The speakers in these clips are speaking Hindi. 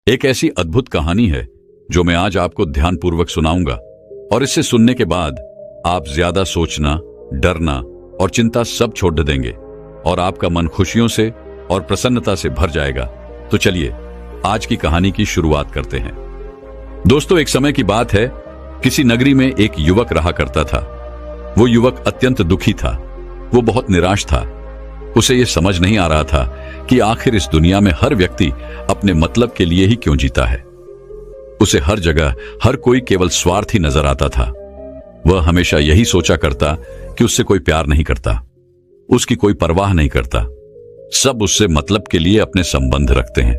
एक ऐसी अद्भुत कहानी है जो मैं आज आपको ध्यानपूर्वक सुनाऊंगा, और इसे सुनने के बाद आप ज्यादा सोचना, डरना और चिंता सब छोड़ देंगे और आपका मन खुशियों से और प्रसन्नता से भर जाएगा। तो चलिए आज की कहानी की शुरुआत करते हैं। दोस्तों, एक समय की बात है, किसी नगरी में एक युवक रहा करता था। वो युवक अत्यंत दुखी था, वो बहुत निराश था। उसे ये समझ नहीं आ रहा था कि आखिर इस दुनिया में हर व्यक्ति अपने मतलब के लिए ही क्यों जीता है। उसे हर जगह हर कोई केवल स्वार्थी नजर आता था। वह हमेशा यही सोचा करता कि उससे कोई प्यार नहीं करता, उसकी कोई परवाह नहीं करता। सब उससे मतलब के लिए अपने संबंध रखते हैं।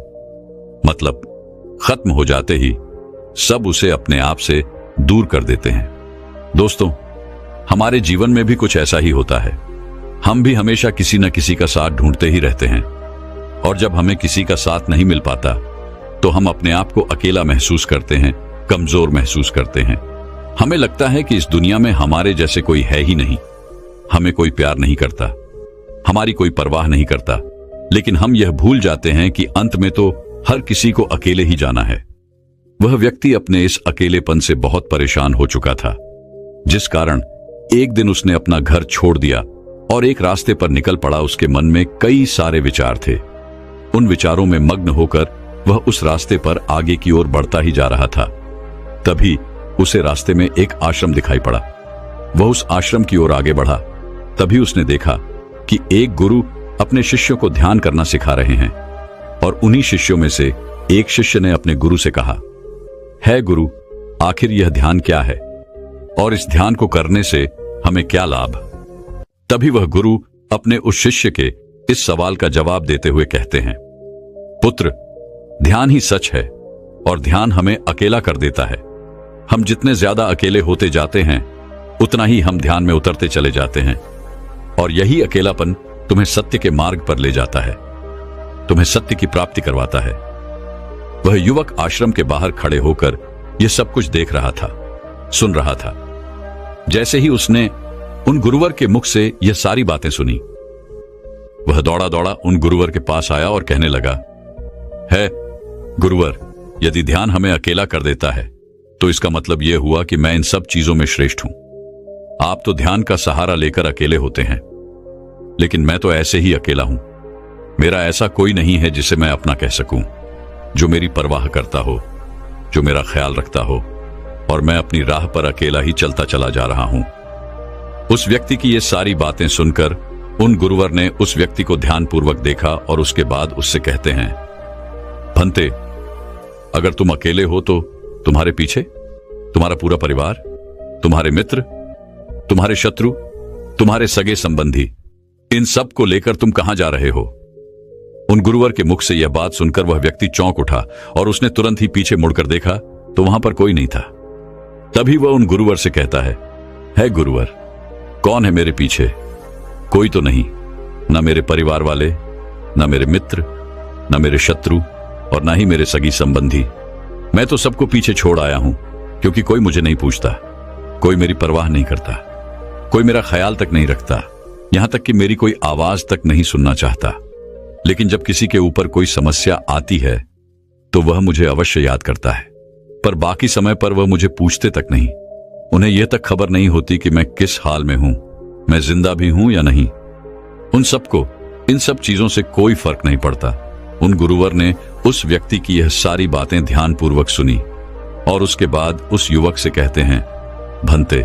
मतलब खत्म हो जाते ही सब उसे अपने आप से दूर कर देते हैं। दोस्तों, हमारे जीवन में भी कुछ ऐसा ही होता है। हम भी हमेशा किसी न किसी का साथ ढूंढते ही रहते हैं, और जब हमें किसी का साथ नहीं मिल पाता तो हम अपने आप को अकेला महसूस करते हैं, कमजोर महसूस करते हैं। हमें लगता है कि इस दुनिया में हमारे जैसे कोई है ही नहीं। हमें कोई प्यार नहीं करता, हमारी कोई परवाह नहीं करता। लेकिन हम यह भूल जाते हैं कि अंत में तो हर किसी को अकेले ही जाना है। वह व्यक्ति अपने इस अकेलेपन से बहुत परेशान हो चुका था, जिस कारण एक दिन उसने अपना घर छोड़ दिया और एक रास्ते पर निकल पड़ा। उसके मन में कई सारे विचार थे। उन विचारों में मग्न होकर वह उस रास्ते पर आगे की ओर बढ़ता ही जा रहा था। तभी उसे रास्ते में एक आश्रम दिखाई पड़ा। वह उस आश्रम की ओर आगे बढ़ा। तभी उसने देखा कि एक गुरु अपने शिष्यों को ध्यान करना सिखा रहे हैं, और उन्हीं शिष्यों में से एक शिष्य ने अपने गुरु से कहा, है गुरु, आखिर यह ध्यान क्या है और इस ध्यान को करने से हमें क्या लाभ? तभी वह गुरु अपने उस शिष्य के इस सवाल का जवाब देते हुए कहते हैं, पुत्र, ध्यान ही सच है और ध्यान हमें अकेला कर देता है। हम जितने ज्यादा अकेले होते जाते हैं उतना ही हम ध्यान में उतरते चले जाते हैं, और यही अकेलापन तुम्हें सत्य के मार्ग पर ले जाता है, तुम्हें सत्य की प्राप्ति करवाता है। वह युवक आश्रम के बाहर खड़े होकर यह सब कुछ देख रहा था, सुन रहा था। जैसे ही उसने उन गुरुवर के मुख से यह सारी बातें सुनी, वह दौड़ा दौड़ा उन गुरुवर के पास आया और कहने लगा, है गुरुवर, यदि ध्यान हमें अकेला कर देता है तो इसका मतलब यह हुआ कि मैं इन सब चीजों में श्रेष्ठ हूं। आप तो ध्यान का सहारा लेकर अकेले होते हैं, लेकिन मैं तो ऐसे ही अकेला हूं। मेरा ऐसा कोई नहीं है जिसे मैं अपना कह सकूं, जो मेरी परवाह करता हो, जो मेरा ख्याल रखता हो, और मैं अपनी राह पर अकेला ही चलता चला जा रहा हूं। उस व्यक्ति की ये सारी बातें सुनकर उन गुरुवर ने उस व्यक्ति को ध्यानपूर्वक देखा और उसके बाद उससे कहते हैं, भंते, अगर तुम अकेले हो तो तुम्हारे पीछे तुम्हारा पूरा परिवार, तुम्हारे मित्र, तुम्हारे शत्रु, तुम्हारे सगे संबंधी, इन सब को लेकर तुम कहां जा रहे हो? उन गुरुवर के मुख से यह बात सुनकर वह व्यक्ति चौंक उठा और उसने तुरंत ही पीछे मुड़कर देखा तो वहां पर कोई नहीं था। तभी वह उन गुरुवर से कहता है गुरुवर, कौन है मेरे पीछे? कोई तो नहीं, न मेरे परिवार वाले, न मेरे मित्र, न मेरे शत्रु, और न ही मेरे सगी संबंधी। मैं तो सबको पीछे छोड़ आया हूं, क्योंकि कोई मुझे नहीं पूछता, कोई मेरी परवाह नहीं करता, कोई मेरा ख्याल तक नहीं रखता, यहां तक कि मेरी कोई आवाज तक नहीं सुनना चाहता। लेकिन जब किसी के ऊपर कोई समस्या आती है तो वह मुझे अवश्य याद करता है, पर बाकी समय पर वह मुझे पूछते तक नहीं। उन्हें यह तक खबर नहीं होती कि मैं किस हाल में हूं, मैं जिंदा भी हूं या नहीं। उन सबको इन सब चीजों से कोई फर्क नहीं पड़ता। उन गुरुवर ने उस व्यक्ति की यह सारी बातें ध्यानपूर्वक सुनी और उसके बाद उस युवक से कहते हैं, भंते,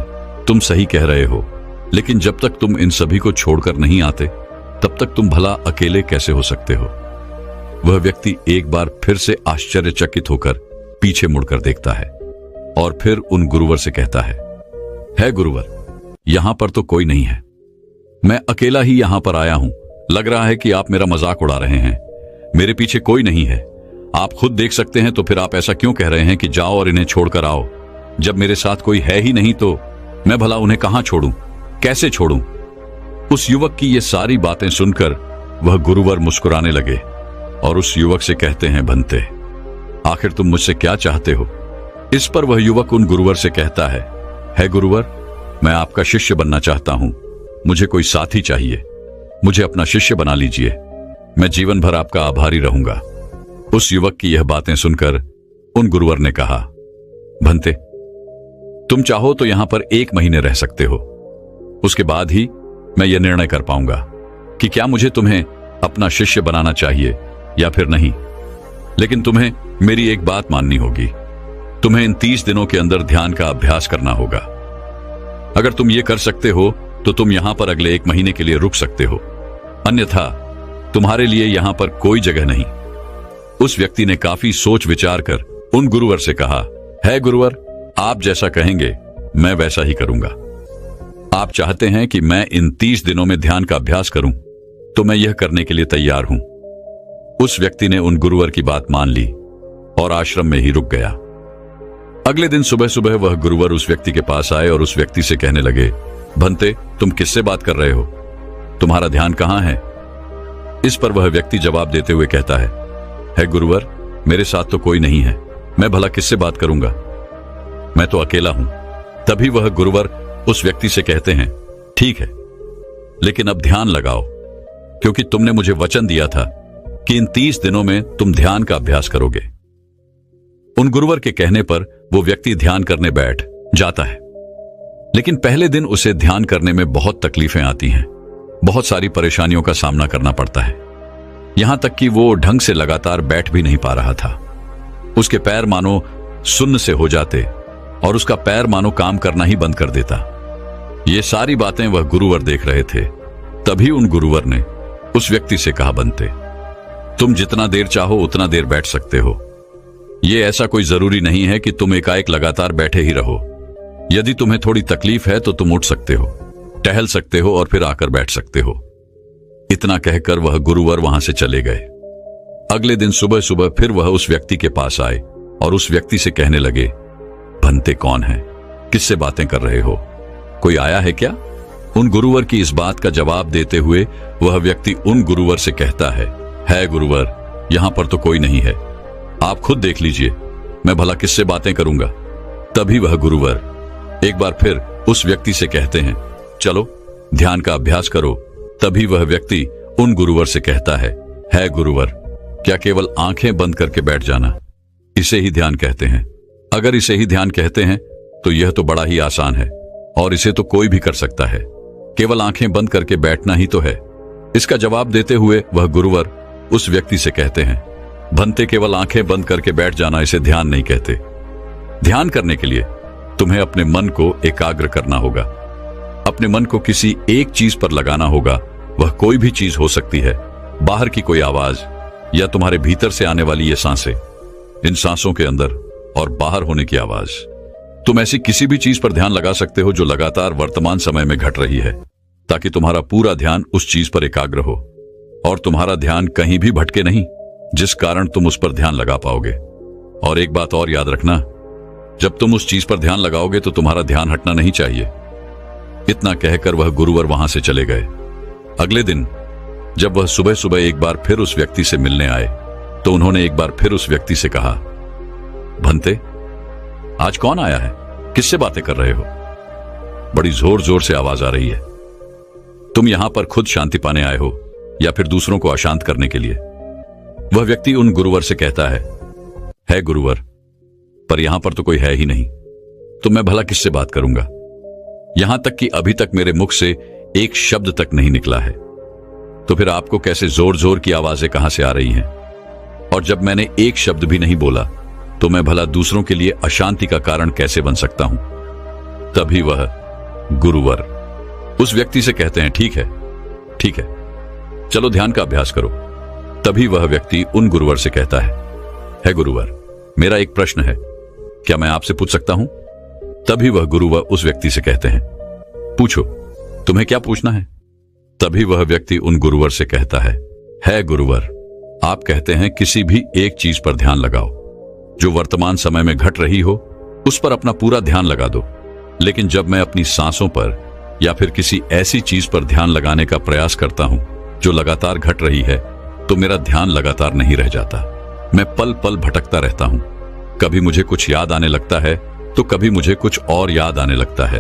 तुम सही कह रहे हो, लेकिन जब तक तुम इन सभी को छोड़कर नहीं आते तब तक तुम भला अकेले कैसे हो सकते हो? वह व्यक्ति एक बार फिर से आश्चर्यचकित होकर पीछे मुड़कर देखता है और फिर उन गुरुवर से कहता है गुरुवर, यहां पर तो कोई नहीं है, मैं अकेला ही यहां पर आया हूं। लग रहा है कि आप मेरा मजाक उड़ा रहे हैं। मेरे पीछे कोई नहीं है, आप खुद देख सकते हैं, तो फिर आप ऐसा क्यों कह रहे हैं कि जाओ और इन्हें छोड़कर आओ? जब मेरे साथ कोई है ही नहीं तो मैं भला उन्हें कहां छोड़ूं, कैसे छोड़ूं? उस युवक की ये सारी बातें सुनकर वह गुरुवर मुस्कुराने लगे और उस युवक से कहते हैं, भंते, आखिर तुम मुझसे क्या चाहते हो? इस पर वह युवक उन गुरुवर से कहता है गुरुवर, मैं आपका शिष्य बनना चाहता हूं, मुझे कोई साथी चाहिए, मुझे अपना शिष्य बना लीजिए, मैं जीवन भर आपका आभारी रहूंगा। उस युवक की यह बातें सुनकर उन गुरुवर ने कहा, भंते, तुम चाहो तो यहां पर 1 महीने रह सकते हो। उसके बाद ही मैं यह निर्णय कर पाऊंगा कि क्या मुझे तुम्हें अपना शिष्य बनाना चाहिए या फिर नहीं। लेकिन तुम्हें मेरी एक बात माननी होगी। तुम्हें इन 30 दिनों के अंदर ध्यान का अभ्यास करना होगा। अगर तुम ये कर सकते हो तो तुम यहां पर अगले 1 महीने के लिए रुक सकते हो, अन्यथा तुम्हारे लिए यहां पर कोई जगह नहीं। उस व्यक्ति ने काफी सोच विचार कर उन गुरुवर से कहा, है गुरुवर, आप जैसा कहेंगे मैं वैसा ही करूंगा। आप चाहते हैं कि मैं इन 30 दिनों में ध्यान का अभ्यास करूं, तो मैं यह करने के लिए तैयार हूं। उस व्यक्ति ने उन गुरुवर की बात मान ली और आश्रम में ही रुक गया। अगले दिन सुबह सुबह वह गुरुवर उस व्यक्ति के पास आए और उस व्यक्ति से कहने लगे, भंते, तुम किससे बात कर रहे हो? तुम्हारा ध्यान कहां है? इस पर वह व्यक्ति जवाब देते हुए कहता है गुरुवर, मेरे साथ तो कोई नहीं है, मैं भला किससे बात करूंगा, मैं तो अकेला हूं। तभी वह गुरुवर उस व्यक्ति से कहते हैं, ठीक है, लेकिन अब ध्यान लगाओ, क्योंकि तुमने मुझे वचन दिया था कि इन 30 दिनों में तुम ध्यान का अभ्यास करोगे। उन गुरुवर के कहने पर वो व्यक्ति ध्यान करने बैठ जाता है। लेकिन पहले दिन उसे ध्यान करने में बहुत तकलीफें आती हैं, बहुत सारी परेशानियों का सामना करना पड़ता है। यहां तक कि वो ढंग से लगातार बैठ भी नहीं पा रहा था। उसके पैर मानो सुन्न से हो जाते और उसका पैर मानो काम करना ही बंद कर देता। ये सारी बातें वह गुरुवर देख रहे थे। तभी उन गुरुवर ने उस व्यक्ति से कहा, बनते, तुम जितना देर चाहो उतना देर बैठ सकते हो। ये ऐसा कोई जरूरी नहीं है कि तुम एकाएक लगातार बैठे ही रहो। यदि तुम्हें थोड़ी तकलीफ है तो तुम उठ सकते हो, टहल सकते हो और फिर आकर बैठ सकते हो। इतना कहकर वह गुरुवर वहां से चले गए। अगले दिन सुबह सुबह फिर वह उस व्यक्ति के पास आए और उस व्यक्ति से कहने लगे, भंते कौन है? किससे बातें कर रहे हो? कोई आया है क्या? उन गुरुवर की इस बात का जवाब देते हुए वह व्यक्ति उन गुरुवर से कहता है गुरुवर, यहां पर तो कोई नहीं है, आप खुद देख लीजिए, मैं भला किससे बातें करूंगा। तभी वह गुरुवर एक बार फिर उस व्यक्ति से कहते हैं, चलो ध्यान का अभ्यास करो। तभी वह व्यक्ति उन गुरुवर से कहता है गुरुवर, क्या केवल आंखें बंद करके बैठ जाना, इसे ही ध्यान कहते हैं? अगर इसे ही ध्यान कहते हैं तो यह तो बड़ा ही आसान है और इसे तो कोई भी कर सकता है। केवल आंखें बंद करके बैठना ही तो है। इसका जवाब देते हुए वह गुरुवर उस व्यक्ति से कहते हैं, भंते, केवल आंखें बंद करके बैठ जाना इसे ध्यान नहीं कहते। ध्यान करने के लिए तुम्हें अपने मन को एकाग्र करना होगा। अपने मन को किसी एक चीज पर लगाना होगा। वह कोई भी चीज हो सकती है, बाहर की कोई आवाज या तुम्हारे भीतर से आने वाली ये सांसें, इन सांसों के अंदर और बाहर होने की आवाज। तुम ऐसी किसी भी चीज पर ध्यान लगा सकते हो जो लगातार वर्तमान समय में घट रही है, ताकि तुम्हारा पूरा ध्यान उस चीज पर एकाग्र हो और तुम्हारा ध्यान कहीं भी भटके नहीं, जिस कारण तुम उस पर ध्यान लगा पाओगे। और एक बात और याद रखना, जब तुम उस चीज पर ध्यान लगाओगे तो तुम्हारा ध्यान हटना नहीं चाहिए। इतना कहकर वह गुरुवर वहां से चले गए। अगले दिन जब वह सुबह सुबह एक बार फिर उस व्यक्ति से मिलने आए तो उन्होंने एक बार फिर उस व्यक्ति से कहा, भंते, आज कौन आया है? किससे बातें कर रहे हो? बड़ी जोर जोर से आवाज आ रही है। तुम यहां पर खुद शांति पाने आए हो या फिर दूसरों को अशांत करने के लिए? वह व्यक्ति उन गुरुवर से कहता है गुरुवर, पर यहां पर तो कोई है ही नहीं, तो मैं भला किससे बात करूंगा? यहां तक कि अभी तक मेरे मुख से एक शब्द तक नहीं निकला है, तो फिर आपको कैसे जोर जोर की आवाजें कहां से आ रही हैं? और जब मैंने एक शब्द भी नहीं बोला तो मैं भला दूसरों के लिए अशांति का कारण कैसे बन सकता हूं? तभी वह गुरुवर उस व्यक्ति से कहते हैं, ठीक है, चलो ध्यान का अभ्यास करो। तभी वह व्यक्ति उन गुरुवर से कहता है गुरुवर, मेरा एक प्रश्न है, क्या मैं आपसे पूछ सकता हूं? तभी वह गुरुवर उस व्यक्ति से कहते हैं, पूछो, तुम्हें क्या पूछना है? तभी वह व्यक्ति उन गुरुवर से कहता है गुरुवर, आप कहते हैं किसी भी एक चीज पर ध्यान लगाओ जो वर्तमान समय में घट रही हो, उस पर अपना पूरा ध्यान लगा दो। लेकिन जब मैं अपनी सांसों पर या फिर किसी ऐसी चीज पर ध्यान लगाने का प्रयास करता हूं जो लगातार घट रही है, तो मेरा ध्यान लगातार नहीं रह जाता। मैं पल पल भटकता रहता हूं। कभी मुझे कुछ याद आने लगता है तो कभी मुझे कुछ और याद आने लगता है।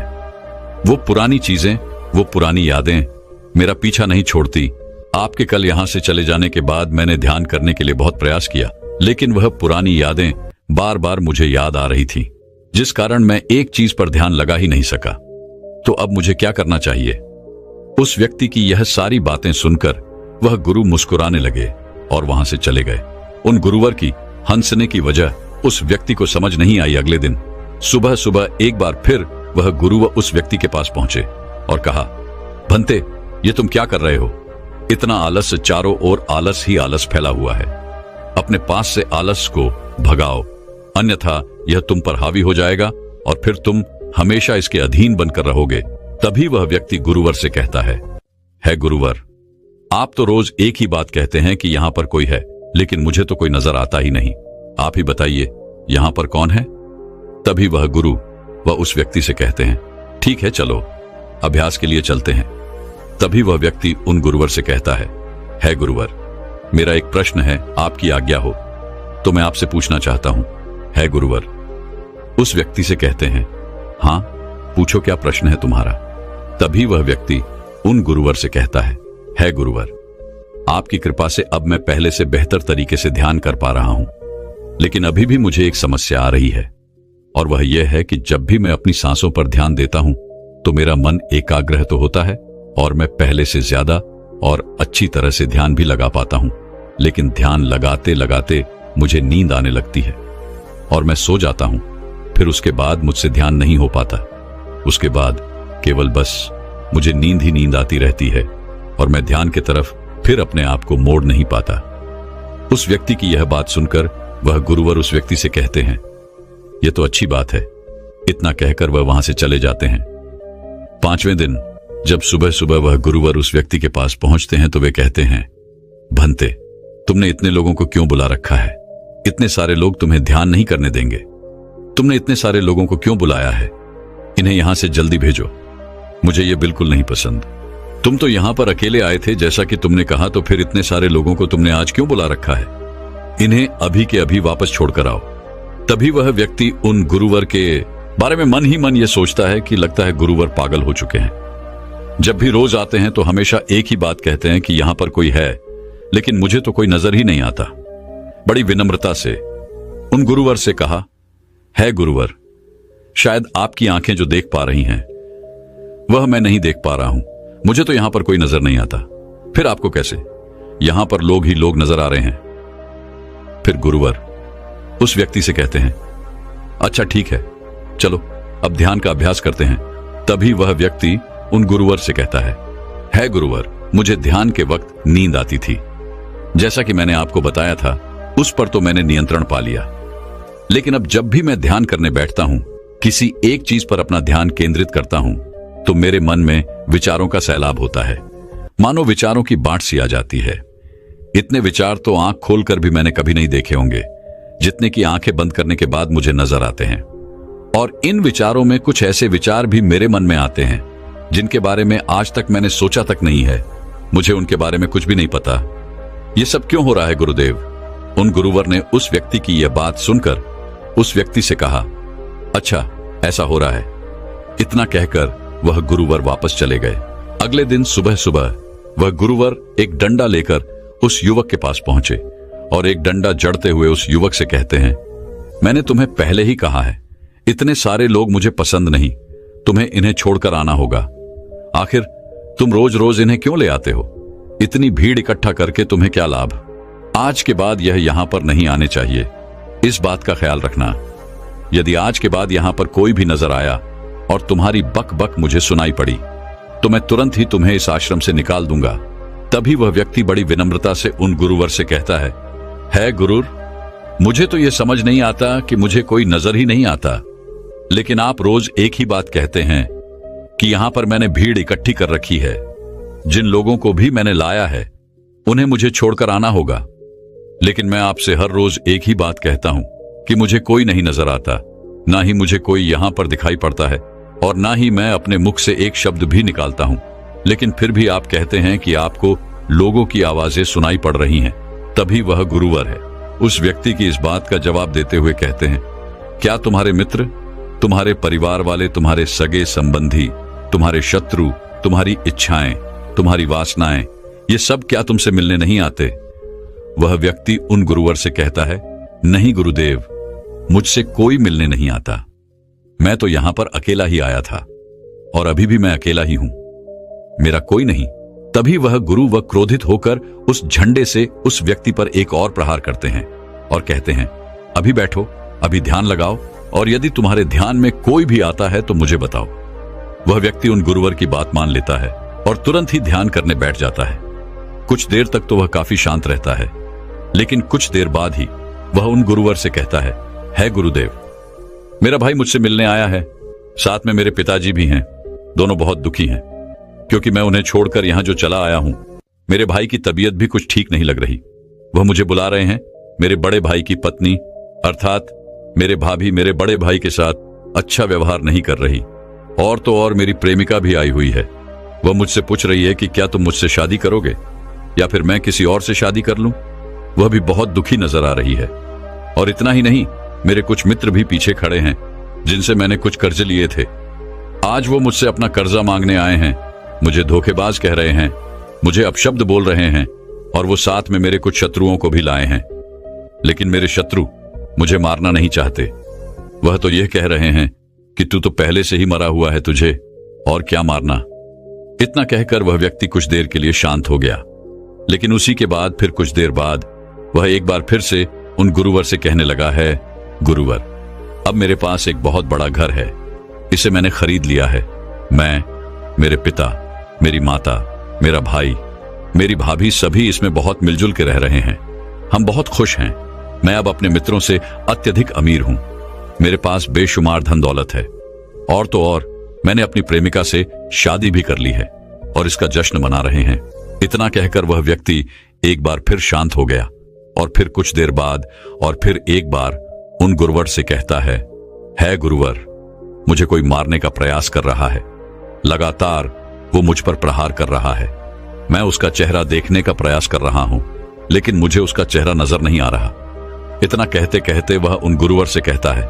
वो पुरानी चीजें, वो पुरानी यादें मेरा पीछा नहीं छोड़ती। आपके कल यहां से चले जाने के बाद मैंने ध्यान करने के लिए बहुत प्रयास किया, लेकिन वह पुरानी यादें बार बार मुझे याद आ रही थीं, जिस कारण मैं एक चीज पर ध्यान लगा ही नहीं सका। तो अब मुझे क्या करना चाहिए? उस व्यक्ति की यह सारी बातें सुनकर वह गुरु मुस्कुराने लगे और वहां से चले गए। उन गुरुवर की हंसने की वजह उस व्यक्ति को समझ नहीं आई। अगले दिन सुबह सुबह एक बार फिर वह गुरु उस व्यक्ति के पास पहुंचे और कहा, भंते, ये तुम क्या कर रहे हो? इतना आलस, चारों ओर आलस ही आलस फैला हुआ है। अपने पास से आलस को भगाओ, अन्यथा यह तुम पर हावी हो जाएगा और फिर तुम हमेशा इसके अधीन बनकर रहोगे। तभी वह व्यक्ति गुरुवर से कहता है गुरुवर, आप तो रोज एक ही बात कहते हैं कि यहां पर कोई है, लेकिन मुझे तो कोई नजर आता ही नहीं। आप ही बताइए, यहां पर कौन है? तभी वह गुरु वह उस व्यक्ति से कहते हैं, ठीक है, चलो अभ्यास के लिए चलते हैं। तभी वह व्यक्ति उन गुरुवर से कहता है गुरुवर, मेरा एक प्रश्न है, आपकी आज्ञा हो तो मैं आपसे पूछना चाहता हूं। है गुरुवर। उस व्यक्ति से कहते हैं, हां पूछो, क्या प्रश्न है तुम्हारा? तभी वह व्यक्ति उन गुरुवर से कहता है गुरुवर, आपकी कृपा से अब मैं पहले से बेहतर तरीके से ध्यान कर पा रहा हूं, लेकिन अभी भी मुझे एक समस्या आ रही है, और वह यह है कि जब भी मैं अपनी सांसों पर ध्यान देता हूं तो मेरा मन एकाग्र तो होता है और मैं पहले से ज्यादा और अच्छी तरह से ध्यान भी लगा पाता हूं, लेकिन ध्यान लगाते लगाते मुझे नींद आने लगती है और मैं सो जाता हूं। फिर उसके बाद मुझसे ध्यान नहीं हो पाता। उसके बाद केवल बस मुझे नींद ही नींद आती रहती है और मैं ध्यान की तरफ फिर अपने आप को मोड़ नहीं पाता। उस व्यक्ति की यह बात सुनकर वह गुरुवर उस व्यक्ति से कहते हैं, यह तो अच्छी बात है। इतना कहकर वह वहां से चले जाते हैं। 5वें दिन जब सुबह सुबह वह गुरुवर उस व्यक्ति के पास पहुंचते हैं तो वे कहते हैं, भंते, तुमने इतने लोगों को क्यों बुला रखा है? इतने सारे लोग तुम्हें ध्यान नहीं करने देंगे। तुमने इतने सारे लोगों को क्यों बुलाया है? इन्हें यहां से जल्दी भेजो। मुझे ये बिल्कुल नहीं पसंद। तुम तो यहां पर अकेले आए थे जैसा कि तुमने कहा, तो फिर इतने सारे लोगों को तुमने आज क्यों बुला रखा है? इन्हें अभी के अभी वापस छोड़कर आओ। तभी वह व्यक्ति उन गुरुवर के बारे में मन ही मन ये सोचता है कि लगता है गुरुवर पागल हो चुके हैं। जब भी रोज आते हैं तो हमेशा एक ही बात कहते हैं कि यहां पर कोई है, लेकिन मुझे तो कोई नजर ही नहीं आता। बड़ी विनम्रता से उन गुरुवर से कहा, है गुरुवर, शायद आपकी आंखें जो देख पा रही हैं वह मैं नहीं देख पा रहा हूं। मुझे तो यहां पर कोई नजर नहीं आता। फिर आपको कैसे? यहां पर लोग ही लोग नजर आ रहे हैं। फिर गुरुवर उस व्यक्ति से कहते हैं, अच्छा ठीक है, चलो अब ध्यान का अभ्यास करते हैं। तभी वह व्यक्ति उन गुरुवर से कहता है गुरुवर, मुझे ध्यान के वक्त नींद आती थी। जैसा कि मैंने आपको बताया था, उस पर तो मैंने नियंत्रण पा लिया, लेकिन अब जब भी मैं ध्यान करने बैठता हूं, किसी एक चीज पर अपना ध्यान केंद्रित करता हूं, तो मेरे मन में विचारों का सैलाब होता है। मानो विचारों की बाढ़ सी आ जाती है। इतने विचार तो आंख खोलकर भी मैंने कभी नहीं देखे होंगे, जितने की आंखें बंद करने के बाद मुझे नजर आते हैं। और इन विचारों में कुछ ऐसे विचार भी मेरे मन में आते हैं जिनके बारे में आज तक मैंने सोचा तक नहीं है। मुझे उनके बारे में कुछ भी नहीं पता। ये सब क्यों हो रहा है गुरुदेव? उन गुरुवर ने उस व्यक्ति की यह बात सुनकर उस व्यक्ति से कहा, अच्छा ऐसा हो रहा है। इतना कहकर वह गुरुवर वापस चले गए। अगले दिन सुबह सुबह वह गुरुवर एक डंडा लेकर उस युवक के पास पहुंचे और एक डंडा जड़ते हुए उस युवक से कहते हैं, मैंने तुम्हें पहले ही कहा है, इतने सारे लोग मुझे पसंद नहीं, तुम्हें इन्हें छोड़कर आना होगा। आखिर तुम रोज रोज इन्हें क्यों ले आते हो? इतनी भीड़ इकट्ठा करके तुम्हें क्या लाभ? आज के बाद यह यहां पर नहीं आने चाहिए। इस बात का ख्याल रखना। यदि आज के बाद यहां पर कोई भी नजर आया और तुम्हारी बक बक मुझे सुनाई पड़ी तो मैं तुरंत ही तुम्हें इस आश्रम से निकाल दूंगा। तभी वह व्यक्ति बड़ी विनम्रता से उन गुरुवर से कहता है गुरुर, मुझे तो यह समझ नहीं आता कि मुझे कोई नजर ही नहीं आता, लेकिन आप रोज एक ही बात कहते हैं कि यहां पर मैंने भीड़ इकट्ठी कर रखी है। जिन लोगों को भी मैंने लाया है उन्हें मुझे छोड़कर आना होगा, लेकिन मैं आपसे हर रोज एक ही बात कहता हूं कि मुझे कोई नहीं नजर आता, ना ही मुझे कोई यहां पर दिखाई पड़ता है और ना ही मैं अपने मुख से एक शब्द भी निकालता हूं, लेकिन फिर भी आप कहते हैं कि आपको लोगों की आवाजें सुनाई पड़ रही हैं। तभी वह गुरुवर है उस व्यक्ति की इस बात का जवाब देते हुए कहते हैं, क्या तुम्हारे मित्र, तुम्हारे परिवार वाले, तुम्हारे सगे संबंधी, तुम्हारे शत्रु, तुम्हारी इच्छाएं, तुम्हारी वासनाएं, ये सब क्या तुमसे मिलने नहीं आते? वह व्यक्ति उन गुरुवर से कहता है, नहीं गुरुदेव, मुझसे कोई मिलने नहीं आता। मैं तो यहां पर अकेला ही आया था और अभी भी मैं अकेला ही हूं, मेरा कोई नहीं। तभी वह गुरु व क्रोधित होकर उस झंडे से उस व्यक्ति पर एक और प्रहार करते हैं और कहते हैं, अभी बैठो, अभी ध्यान लगाओ, और यदि तुम्हारे ध्यान में कोई भी आता है तो मुझे बताओ। वह व्यक्ति उन गुरुवर की बात मान लेता है और तुरंत ही ध्यान करने बैठ जाता है। कुछ देर तक तो वह काफी शांत रहता है, लेकिन कुछ देर बाद ही वह उन गुरुवर से कहता है गुरुदेव, मेरा भाई मुझसे मिलने आया है, साथ में मेरे पिताजी भी हैं। दोनों बहुत दुखी हैं क्योंकि मैं उन्हें छोड़कर यहां जो चला आया हूं। मेरे भाई की तबीयत भी कुछ ठीक नहीं लग रही। वह मुझे बुला रहे हैं। मेरे बड़े भाई की पत्नी अर्थात मेरे भाभी मेरे बड़े भाई के साथ अच्छा व्यवहार नहीं कर रही, और तो और मेरी प्रेमिका भी आई हुई है। वह मुझसे पूछ रही है कि क्या तुम मुझसे शादी करोगे या फिर मैं किसी और से शादी कर लूं। वह भी बहुत दुखी नजर आ रही है। और इतना ही नहीं, मेरे कुछ मित्र भी पीछे खड़े हैं जिनसे मैंने कुछ कर्ज लिए थे। आज वो मुझसे अपना कर्जा मांगने आए हैं, मुझे धोखेबाज कह रहे हैं, मुझे अपशब्द बोल रहे हैं, और वो साथ में मेरे कुछ शत्रुओं को भी लाए हैं। लेकिन मेरे शत्रु मुझे मारना नहीं चाहते। वह तो यह कह रहे हैं कि तू तो पहले से ही मरा हुआ है, तुझे और क्या मारना। इतना कहकर वह व्यक्ति कुछ देर के लिए शांत हो गया, लेकिन उसी के बाद फिर कुछ देर बाद वह एक बार फिर से उन गुरुवर से कहने लगा है, गुरुवर, अब मेरे पास एक बहुत बड़ा घर है, इसे मैंने खरीद लिया है। मैं, मेरे पिता, मेरी माता, मेरा भाई, मेरी भाभी सभी इसमें बहुत मिलजुल के रह रहे हैं। हम बहुत खुश हैं। मैं अब अपने मित्रों से अत्यधिक अमीर हूं। मेरे पास बेशुमार धन दौलत है, और तो और मैंने अपनी प्रेमिका से शादी भी कर ली है और इसका जश्न मना रहे हैं। इतना कहकर वह व्यक्ति एक बार फिर शांत हो गया और फिर कुछ देर बाद और फिर एक बार उन गुरुवर से कहता है गुरुवर, मुझे कोई मारने का प्रयास कर रहा है। लगातार वो मुझ पर प्रहार कर रहा है। मैं उसका चेहरा देखने का प्रयास कर रहा हूं, लेकिन मुझे उसका चेहरा नजर नहीं आ रहा। इतना कहते कहते वह उन गुरुवर से कहता है,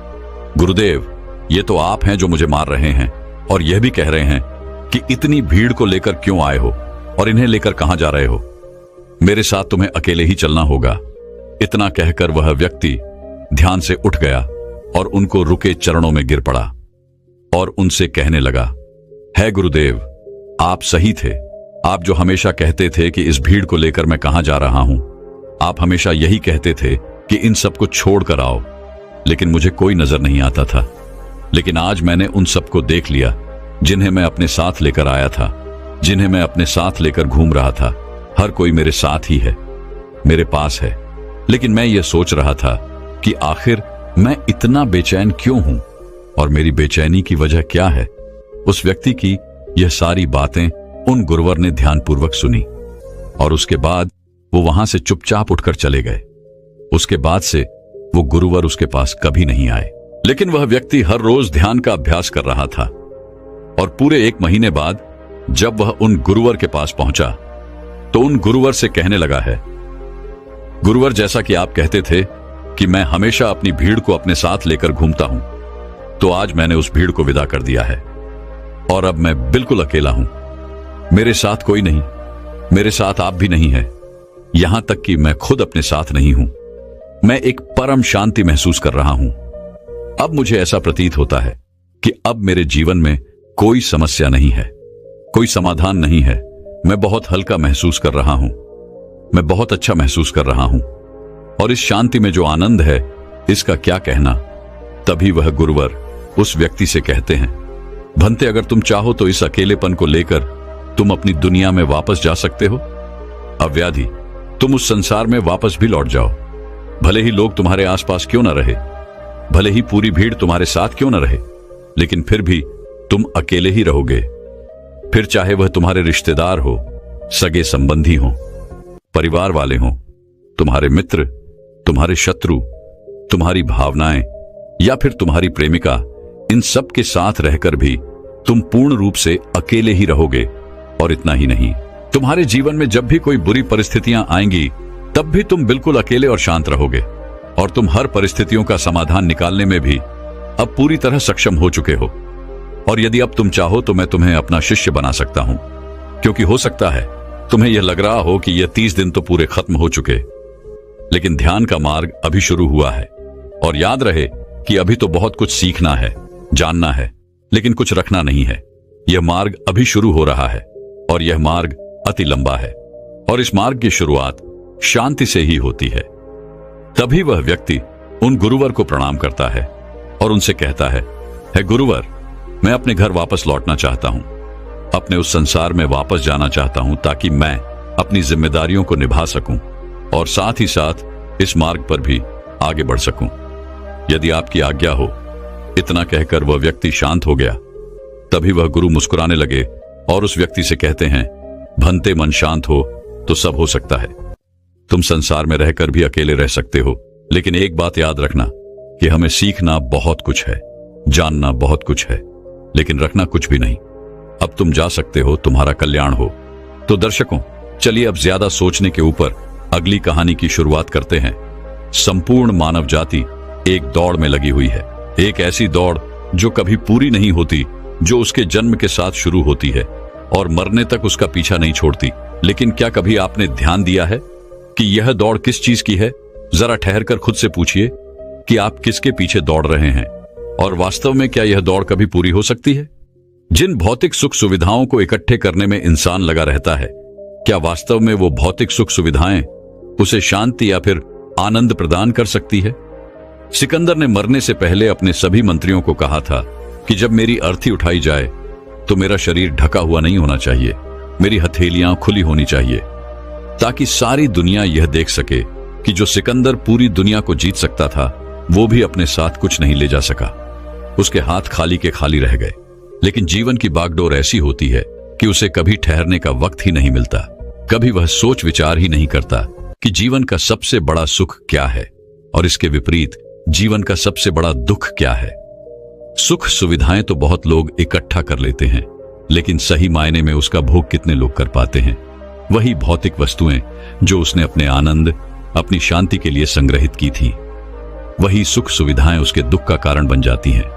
गुरुदेव, ये तो आप हैं जो मुझे मार रहे हैं, और यह भी कह रहे हैं कि इतनी भीड़ को लेकर क्यों आए हो और इन्हें लेकर कहां जा रहे हो। मेरे साथ तुम्हें अकेले ही चलना होगा। इतना कहकर वह व्यक्ति ध्यान से उठ गया और उनको रुके चरणों में गिर पड़ा और उनसे कहने लगा, है गुरुदेव, आप सही थे। आप जो हमेशा कहते थे कि इस भीड़ को लेकर मैं कहां जा रहा हूं, आप हमेशा यही कहते थे कि इन सबको छोड़कर आओ, लेकिन मुझे कोई नजर नहीं आता था। लेकिन आज मैंने उन सबको देख लिया जिन्हें मैं अपने साथ लेकर आया था, जिन्हें मैं अपने साथ लेकर घूम रहा था। हर कोई मेरे साथ ही है, मेरे पास है। लेकिन मैं ये सोच रहा था कि आखिर मैं इतना बेचैन क्यों हूं और मेरी बेचैनी की वजह क्या है। उस व्यक्ति की यह सारी बातें उन गुरुवर ने ध्यानपूर्वक सुनी और उसके बाद वो वहां से चुपचाप उठकर चले गए। उसके बाद से वो गुरुवर उसके पास कभी नहीं आए। लेकिन वह व्यक्ति हर रोज ध्यान का अभ्यास कर रहा था और पूरे 1 महीने बाद जब वह उन गुरुवर के पास पहुंचा तो उन गुरुवर से कहने लगा है, गुरुवर, जैसा कि आप कहते थे कि मैं हमेशा अपनी भीड़ को अपने साथ लेकर घूमता हूं, तो आज मैंने उस भीड़ को विदा कर दिया है और अब मैं बिल्कुल अकेला हूं। मेरे साथ कोई नहीं, मेरे साथ आप भी नहीं है, यहां तक कि मैं खुद अपने साथ नहीं हूं। मैं एक परम शांति महसूस कर रहा हूं। अब मुझे ऐसा प्रतीत होता है कि अब मेरे जीवन में कोई समस्या नहीं है, कोई समाधान नहीं है। मैं बहुत हल्का महसूस कर रहा हूं, मैं बहुत अच्छा महसूस कर रहा हूं, और इस शांति में जो आनंद है इसका क्या कहना। तभी वह गुरुवर उस व्यक्ति से कहते हैं, भंते, अगर तुम चाहो तो इस अकेलेपन को लेकर तुम अपनी दुनिया में वापस जा सकते हो। अव्याधि, तुम उस संसार में वापस भी लौट जाओ। भले ही लोग तुम्हारे आसपास क्यों न रहे, भले ही पूरी भीड़ तुम्हारे साथ क्यों न रहे, लेकिन फिर भी तुम अकेले ही रहोगे। फिर चाहे वह तुम्हारे रिश्तेदार हो, सगे संबंधी हो, परिवार वाले हों, तुम्हारे मित्र, तुम्हारे शत्रु, तुम्हारी भावनाएं या फिर तुम्हारी प्रेमिका, इन सब के साथ रहकर भी तुम पूर्ण रूप से अकेले ही रहोगे। और इतना ही नहीं, तुम्हारे जीवन में जब भी कोई बुरी परिस्थितियां आएंगी तब भी तुम बिल्कुल अकेले और शांत रहोगे, और तुम हर परिस्थितियों का समाधान निकालने में भी अब पूरी तरह सक्षम हो चुके हो। और यदि अब तुम चाहो तो मैं तुम्हें अपना शिष्य बना सकता हूं, क्योंकि हो सकता है तुम्हें यह लग रहा हो कि यह 30 दिन तो पूरे खत्म हो चुके, लेकिन ध्यान का मार्ग अभी शुरू हुआ है। और याद रहे कि अभी तो बहुत कुछ सीखना है, जानना है, लेकिन कुछ रखना नहीं है। यह मार्ग अभी शुरू हो रहा है और यह मार्ग अति लंबा है और इस मार्ग की शुरुआत शांति से ही होती है। तभी वह व्यक्ति उन गुरुवर को प्रणाम करता है और उनसे कहता है, हे गुरुवर, मैं अपने घर वापस लौटना चाहता हूं, अपने उस संसार में वापस जाना चाहता हूं ताकि मैं अपनी जिम्मेदारियों को निभा सकूं और साथ ही साथ इस मार्ग पर भी आगे बढ़ सकूं। यदि आपकी आज्ञा हो। इतना कहकर वह व्यक्ति शांत हो गया। तभी वह गुरु मुस्कुराने लगे और उस व्यक्ति से कहते हैं, भंते मन शांत हो तो सब हो सकता है। तुम संसार में रहकर भी अकेले रह सकते हो, लेकिन एक बात याद रखना कि हमें सीखना बहुत कुछ है, जानना बहुत कुछ है, लेकिन रखना कुछ भी नहीं। अब तुम जा सकते हो, तुम्हारा कल्याण हो। तो दर्शकों, चलिए अब ज्यादा सोचने के ऊपर अगली कहानी की शुरुआत करते हैं। संपूर्ण मानव जाति एक दौड़ में लगी हुई है, एक ऐसी दौड़ जो कभी पूरी नहीं होती, जो उसके जन्म के साथ शुरू होती है और मरने तक उसका पीछा नहीं छोड़ती। लेकिन क्या कभी आपने ध्यान दिया है कि यह दौड़ किस चीज की है? जरा ठहरकर खुद से पूछिए कि आप किसके पीछे दौड़ रहे हैं और वास्तव में क्या यह दौड़ कभी पूरी हो सकती है? जिन भौतिक सुख सुविधाओं को इकट्ठे करने में इंसान लगा रहता है, क्या वास्तव में वो भौतिक सुख सुविधाएं उसे शांति या फिर आनंद प्रदान कर सकती है? सिकंदर ने मरने से पहले अपने सभी मंत्रियों को कहा था कि जब मेरी अर्थी उठाई जाए तो मेरा शरीर ढका हुआ नहीं होना चाहिए, मेरी हथेलियां खुली होनी चाहिए, ताकि सारी दुनिया यह देख सके कि जो सिकंदर पूरी दुनिया को जीत सकता था, वो भी अपने साथ कुछ नहीं ले जा सका। उसके हाथ खाली के खाली रह गए। लेकिन जीवन की बागडोर ऐसी होती है कि उसे कभी ठहरने का वक्त ही नहीं मिलता। कभी वह सोच विचार ही नहीं करता कि जीवन का सबसे बड़ा सुख क्या है और इसके विपरीत जीवन का सबसे बड़ा दुख क्या है। सुख सुविधाएं तो बहुत लोग इकट्ठा कर लेते हैं, लेकिन सही मायने में उसका भोग कितने लोग कर पाते हैं? वही भौतिक वस्तुएं जो उसने अपने आनंद, अपनी शांति के लिए संग्रहित की थी, वही सुख सुविधाएं उसके दुख का कारण बन जाती हैं।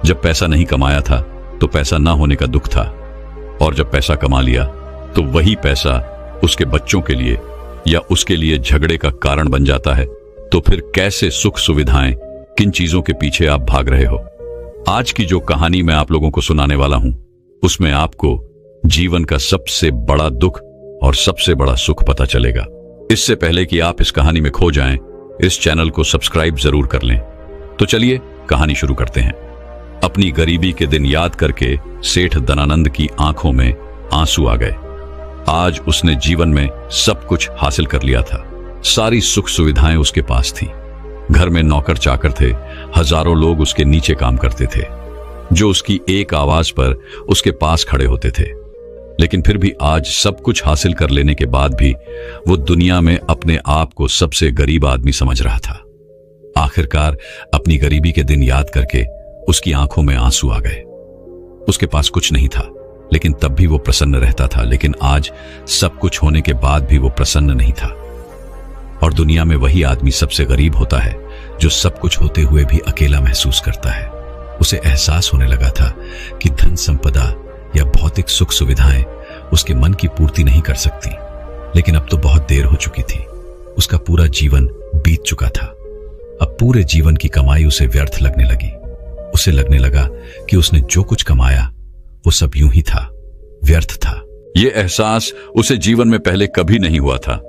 जब पैसा नहीं कमाया था तो पैसा ना होने का दुख था, और जब पैसा कमा लिया तो वही पैसा उसके बच्चों के लिए या उसके लिए झगड़े का कारण बन जाता है। तो फिर कैसे सुख सुविधाएं, किन चीजों के पीछे आप भाग रहे हो? आज की जो कहानी मैं आप लोगों को सुनाने वाला हूं, उसमें आपको जीवन का सबसे बड़ा दुख और सबसे बड़ा सुख पता चलेगा। इससे पहले कि आप इस कहानी में खो जाएं, इस चैनल को सब्सक्राइब जरूर कर लें। तो चलिए कहानी शुरू करते हैं। अपनी गरीबी के दिन याद करके सेठ दनानंद की आंखों में आंसू आ गए। आज उसने जीवन में सब कुछ हासिल कर लिया था। सारी सुख सुविधाएं उसके पास थी। घर में नौकर चाकर थे, हजारों लोग उसके नीचे काम करते थे, जो उसकी एक आवाज पर उसके पास खड़े होते थे। लेकिन फिर भी आज सब कुछ हासिल कर लेने के बाद भी वो दुनिया में अपने आप को सबसे गरीब आदमी समझ रहा था। आखिरकार अपनी गरीबी के दिन याद करके उसकी आंखों में आंसू आ गए। उसके पास कुछ नहीं था, लेकिन तब भी वो प्रसन्न रहता था। लेकिन आज सब कुछ होने के बाद भी वो प्रसन्न नहीं था। और दुनिया में वही आदमी सबसे गरीब होता है जो सब कुछ होते हुए भी अकेला महसूस करता है। उसे एहसास होने लगा था कि धन संपदा या भौतिक सुख सुविधाएं उसके मन की पूर्ति नहीं कर सकती। लेकिन अब तो बहुत देर हो चुकी थी। उसका पूरा जीवन बीत चुका था। अब पूरे जीवन की कमाई उसे व्यर्थ लगने लगी। उसे लगने लगा कि उसने जो कुछ कमाया वो सब यूं ही था, व्यर्थ था। ये एहसास उसे जीवन में पहले कभी नहीं हुआ था।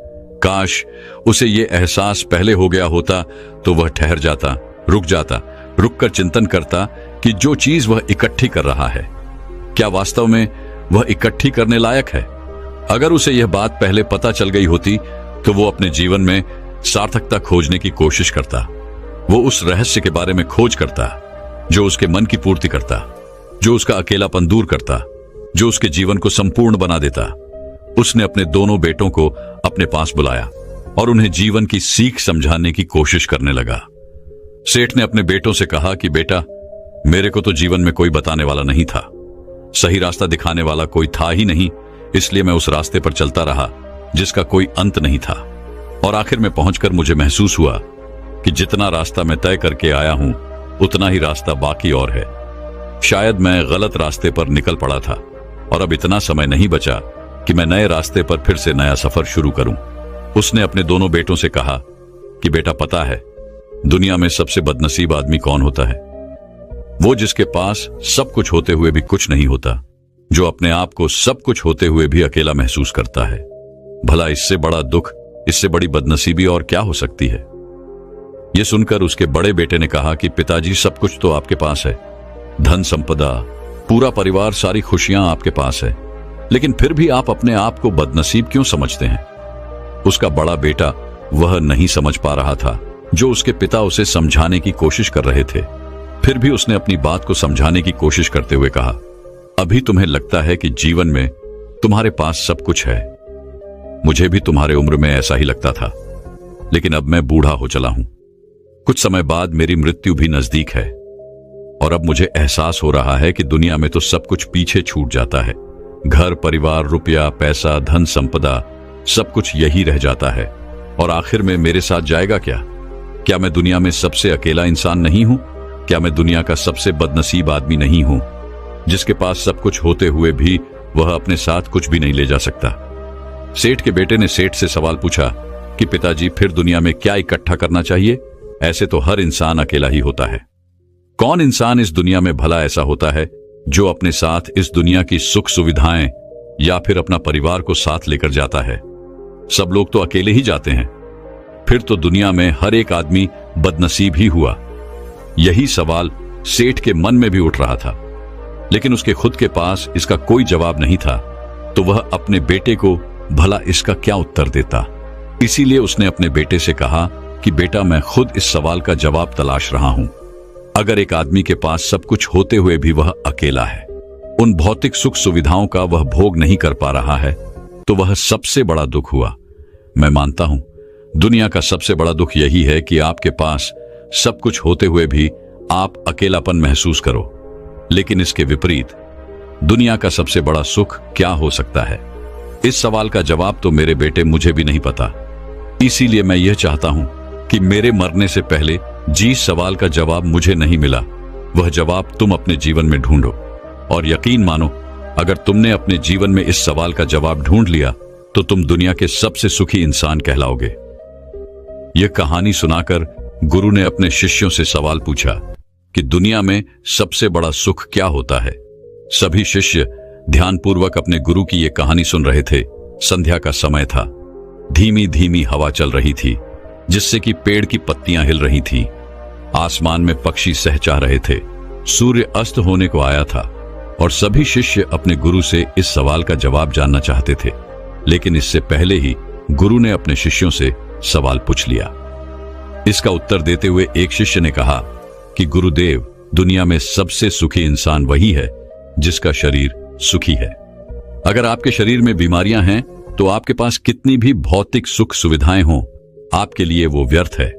काश उसे ये एहसास पहले हो गया होता तो वह ठहर जाता, रुककर चिंतन करता कि जो चीज वह इकट्ठी कर रहा है, क्या वास्तव में वह इकट्ठी करने लायक है? अगर उसे यह बात पहले पता चल गई होती तो वो अपने जीवन में सार्थकता खोजने की कोशिश करता। वो उस रहस्य के बारे में खोज करता जो उसके मन की पूर्ति करता, जो उसका अकेलापन दूर करता, जो उसके जीवन को संपूर्ण बना देता। उसने अपने दोनों बेटों को अपने पास बुलाया और उन्हें जीवन की सीख समझाने की कोशिश करने लगा। सेठ ने अपने बेटों से कहा कि बेटा, मेरे को तो जीवन में कोई बताने वाला नहीं था, सही रास्ता दिखाने वाला कोई था ही नहीं, इसलिए मैं उस रास्ते पर चलता रहा जिसका कोई अंत नहीं था। और आखिर में पहुंचकर मुझे महसूस हुआ कि जितना रास्ता मैं तय करके आया हूं उतना ही रास्ता बाकी और है। शायद मैं गलत रास्ते पर निकल पड़ा था और अब इतना समय नहीं बचा कि मैं नए रास्ते पर फिर से नया सफर शुरू करूं। उसने अपने दोनों बेटों से कहा कि बेटा पता है दुनिया में सबसे बदनसीब आदमी कौन होता है? वो जिसके पास सब कुछ होते हुए भी कुछ नहीं होता, जो अपने आप को सब कुछ होते हुए भी अकेला महसूस करता है। भला इससे बड़ा दुख, इससे बड़ी बदनसीबी और क्या हो सकती है? यह सुनकर उसके बड़े बेटे ने कहा कि पिताजी, सब कुछ तो आपके पास है, धन संपदा, पूरा परिवार, सारी खुशियां आपके पास है, लेकिन फिर भी आप अपने आप को बदनसीब क्यों समझते हैं? उसका बड़ा बेटा वह नहीं समझ पा रहा था जो उसके पिता उसे समझाने की कोशिश कर रहे थे। फिर भी उसने अपनी बात को समझाने की कोशिश करते हुए कहा, अभी तुम्हें लगता है कि जीवन में तुम्हारे पास सब कुछ है। मुझे भी तुम्हारे उम्र में ऐसा ही लगता था, लेकिन अब मैं बूढ़ा हो चला हूं। कुछ समय बाद मेरी मृत्यु भी नजदीक है और अब मुझे एहसास हो रहा है कि दुनिया में तो सब कुछ पीछे छूट जाता है। घर, परिवार, रुपया, पैसा, धन संपदा, सब कुछ यही रह जाता है और आखिर में मेरे साथ जाएगा क्या? क्या मैं दुनिया में सबसे अकेला इंसान नहीं हूं? क्या मैं दुनिया का सबसे बदनसीब आदमी नहीं हूं, जिसके पास सब कुछ होते हुए भी वह अपने साथ कुछ भी नहीं ले जा सकता? सेठ के बेटे ने सेठ से सवाल पूछा कि पिताजी, फिर दुनिया में क्या इकट्ठा करना चाहिए? ऐसे तो हर इंसान अकेला ही होता है। कौन इंसान इस दुनिया में भला ऐसा होता है जो अपने साथ इस दुनिया की सुख सुविधाएं या फिर अपना परिवार को साथ लेकर जाता है? सब लोग तो अकेले ही जाते हैं। फिर तो दुनिया में हर एक आदमी बदनसीब ही हुआ। यही सवाल सेठ के मन में भी उठ रहा था, लेकिन उसके खुद के पास इसका कोई जवाब नहीं था, तो वह अपने बेटे को भला इसका क्या उत्तर देता। इसीलिए उसने अपने बेटे से कहा कि बेटा, मैं खुद इस सवाल का जवाब तलाश रहा हूं। अगर एक आदमी के पास सब कुछ होते हुए भी वह अकेला है, उन भौतिक सुख सुविधाओं का वह भोग नहीं कर पा रहा है, तो वह सबसे बड़ा दुख हुआ। मैं मानता हूं दुनिया का सबसे बड़ा दुख यही है कि आपके पास सब कुछ होते हुए भी आप अकेलापन महसूस करो। लेकिन इसके विपरीत दुनिया का सबसे बड़ा सुख क्या हो सकता है? इस सवाल का जवाब तो मेरे बेटे मुझे भी नहीं पता। इसीलिए मैं यह चाहता हूं कि मेरे मरने से पहले जिस सवाल का जवाब मुझे नहीं मिला, वह जवाब तुम अपने जीवन में ढूंढो। और यकीन मानो, अगर तुमने अपने जीवन में इस सवाल का जवाब ढूंढ लिया तो तुम दुनिया के सबसे सुखी इंसान कहलाओगे। यह कहानी सुनाकर गुरु ने अपने शिष्यों से सवाल पूछा कि दुनिया में सबसे बड़ा सुख क्या होता है। सभी शिष्य ध्यानपूर्वक अपने गुरु की यह कहानी सुन रहे थे। संध्या का समय था। धीमी धीमी हवा चल रही थी, जिससे कि पेड़ की पत्तियां हिल रही थीं। आसमान में पक्षी सहचा रहे थे। सूर्य अस्त होने को आया था और सभी शिष्य अपने गुरु से इस सवाल का जवाब जानना चाहते थे। लेकिन इससे पहले ही गुरु ने अपने शिष्यों से सवाल पूछ लिया। इसका उत्तर देते हुए एक शिष्य ने कहा कि गुरुदेव, दुनिया में सबसे सुखी इंसान वही है जिसका शरीर सुखी है। अगर आपके शरीर में बीमारियां हैं तो आपके पास कितनी भी भौतिक सुख सुविधाएं हों, आपके लिए वो व्यर्थ है।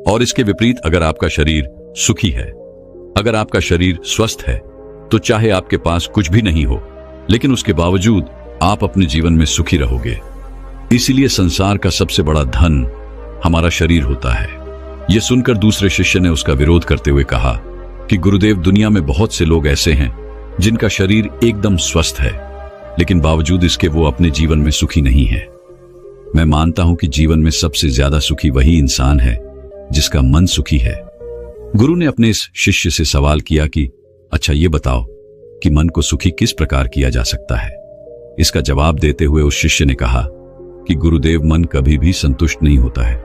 और इसके विपरीत अगर आपका शरीर सुखी है, अगर आपका शरीर स्वस्थ है, तो चाहे आपके पास कुछ भी नहीं हो, लेकिन उसके बावजूद आप अपने जीवन में सुखी रहोगे। इसीलिए संसार का सबसे बड़ा धन हमारा शरीर होता है। यह सुनकर दूसरे शिष्य ने उसका विरोध करते हुए कहा कि गुरुदेव, दुनिया में बहुत से लोग ऐसे हैं जिनका शरीर एकदम स्वस्थ है, लेकिन बावजूद इसके वो अपने जीवन में सुखी नहीं है। मैं मानता हूं कि जीवन में सबसे ज्यादा सुखी वही इंसान है जिसका मन सुखी है। गुरु ने अपने इस शिष्य से सवाल किया कि अच्छा ये बताओ कि मन को सुखी किस प्रकार किया जा सकता है। इसका जवाब देते हुए उस शिष्य ने कहा कि गुरुदेव, मन कभी भी संतुष्ट नहीं होता है।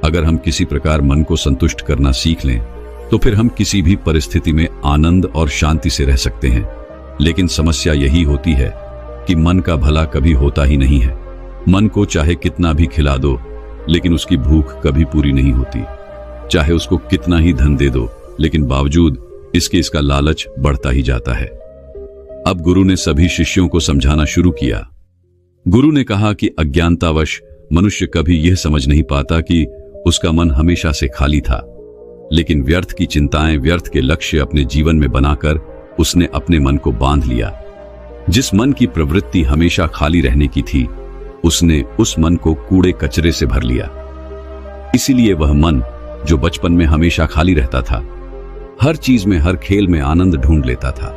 अगर हम किसी प्रकार मन को संतुष्ट करना सीख लें तो फिर हम किसी भी परिस्थिति में आनंद और शांति से रह सकते हैं। लेकिन समस्या यही होती है कि मन का भला कभी होता ही नहीं है। मन को चाहे कितना भी खिला दो, लेकिन उसकी भूख कभी पूरी नहीं होती। चाहे उसको कितना ही धन दे दो, लेकिन बावजूद इसका लालच बढ़ता ही जाता है। अब गुरु ने सभी शिष्यों को समझाना शुरू किया। गुरु ने कहा कि अज्ञानतावश मनुष्य कभी यह समझ नहीं पाता कि उसका मन हमेशा से खाली था, लेकिन व्यर्थ की चिंताएं, व्यर्थ के लक्ष्य अपने जीवन में बनाकर उसने अपने मन को बांध लिया। जिस मन की प्रवृत्ति हमेशा खाली रहने की थी, उसने उस मन को कूड़े कचरे से भर लिया। इसीलिए वह मन जो बचपन में हमेशा खाली रहता था, हर चीज में, हर खेल में आनंद ढूंढ लेता था,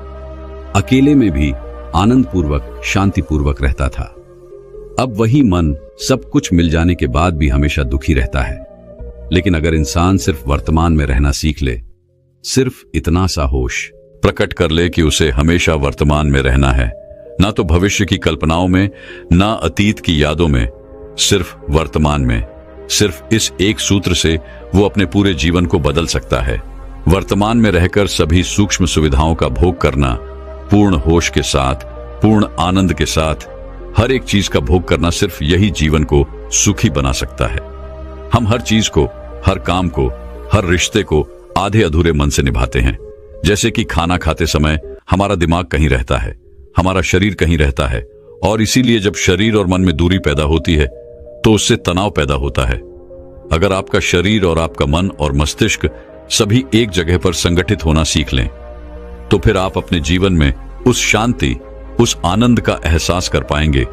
अकेले में भी आनंद पूर्वक, शांति पूर्वक रहता था, अब वही मन सब कुछ मिल जाने के बाद भी हमेशा दुखी रहता है। लेकिन अगर इंसान सिर्फ वर्तमान में रहना सीख ले, सिर्फ इतना सा होश प्रकट कर ले कि उसे हमेशा वर्तमान में रहना है, ना तो भविष्य की कल्पनाओं में, ना अतीत की यादों में, सिर्फ वर्तमान में, सिर्फ इस एक सूत्र से वो अपने पूरे जीवन को बदल सकता है। वर्तमान में रहकर सभी सूक्ष्म सुविधाओं का भोग करना, पूर्ण होश के साथ, पूर्ण आनंद के साथ हर एक चीज का भोग करना, सिर्फ यही जीवन को सुखी बना सकता है। हम हर चीज को, हर काम को, हर रिश्ते को आधे अधूरे मन से निभाते हैं। जैसे कि खाना खाते समय हमारा दिमाग कहीं रहता है, हमारा शरीर कहीं रहता है, और इसीलिए जब शरीर और मन में दूरी पैदा होती है तो उससे तनाव पैदा होता है। अगर आपका शरीर और आपका मन और मस्तिष्क सभी एक जगह पर संगठित होना सीख लें, तो फिर आप अपने जीवन में उस शांति, उस आनंद का एहसास कर पाएंगे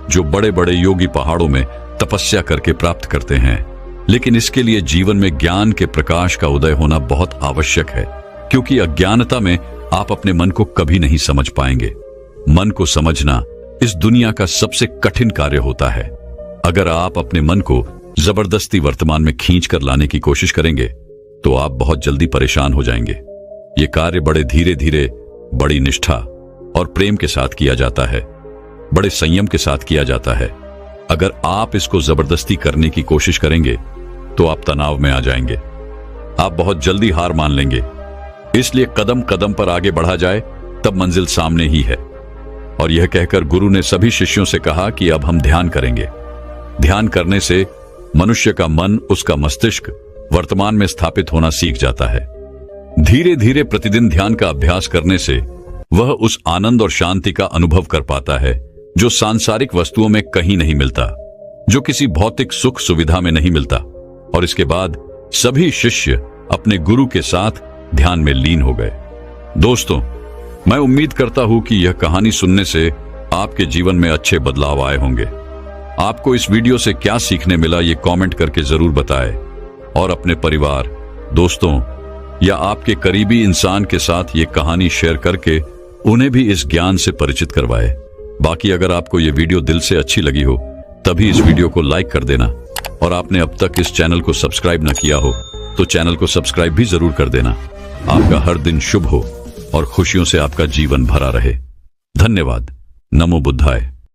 जो बड़े बड़े योगी पहाड़ों में तपस्या करके प्राप्त करते हैं। लेकिन इसके लिए जीवन में ज्ञान के प्रकाश का उदय होना बहुत आवश्यक है, क्योंकि अज्ञानता में आप अपने मन को कभी नहीं समझ पाएंगे। मन को समझना इस दुनिया का सबसे कठिन कार्य होता है। अगर आप अपने मन को जबरदस्ती वर्तमान में खींच कर लाने की कोशिश करेंगे तो आप बहुत जल्दी परेशान हो जाएंगे। ये कार्य बड़े धीरे धीरे, बड़ी निष्ठा और प्रेम के साथ किया जाता है, बड़े संयम के साथ किया जाता है। अगर आप इसको जबरदस्ती करने की कोशिश करेंगे तो आप तनाव में आ जाएंगे, आप बहुत जल्दी हार मान लेंगे। इसलिए कदम कदम पर आगे बढ़ा जाए तब मंजिल सामने ही है। और यह कहकर गुरु ने सभी शिष्यों से कहा कि अब हम ध्यान करेंगे। ध्यान करने से मनुष्य का मन, उसका मस्तिष्क वर्तमान में स्थापित होना सीख जाता है। धीरे धीरे प्रतिदिन ध्यान का अभ्यास करने से वह उस आनंद और शांति का अनुभव कर पाता है जो सांसारिक वस्तुओं में कहीं नहीं मिलता, जो किसी भौतिक सुख सुविधा में नहीं मिलता। और इसके बाद सभी शिष्य अपने गुरु के साथ ध्यान में लीन हो गए। दोस्तों, मैं उम्मीद करता हूं कि यह कहानी सुनने से आपके जीवन में अच्छे बदलाव आए होंगे। आपको इस वीडियो से क्या सीखने मिला, ये कमेंट करके जरूर बताएं और अपने परिवार, दोस्तों या आपके करीबी इंसान के साथ ये कहानी शेयर करके उन्हें भी इस ज्ञान से परिचित करवाएं। बाकी अगर आपको ये वीडियो दिल से अच्छी लगी हो तभी इस वीडियो को लाइक कर देना, और आपने अब तक इस चैनल को सब्सक्राइब न किया हो तो चैनल को सब्सक्राइब भी जरूर कर देना। आपका हर दिन शुभ हो और खुशियों से आपका जीवन भरा रहे। धन्यवाद। नमो बुद्धाय।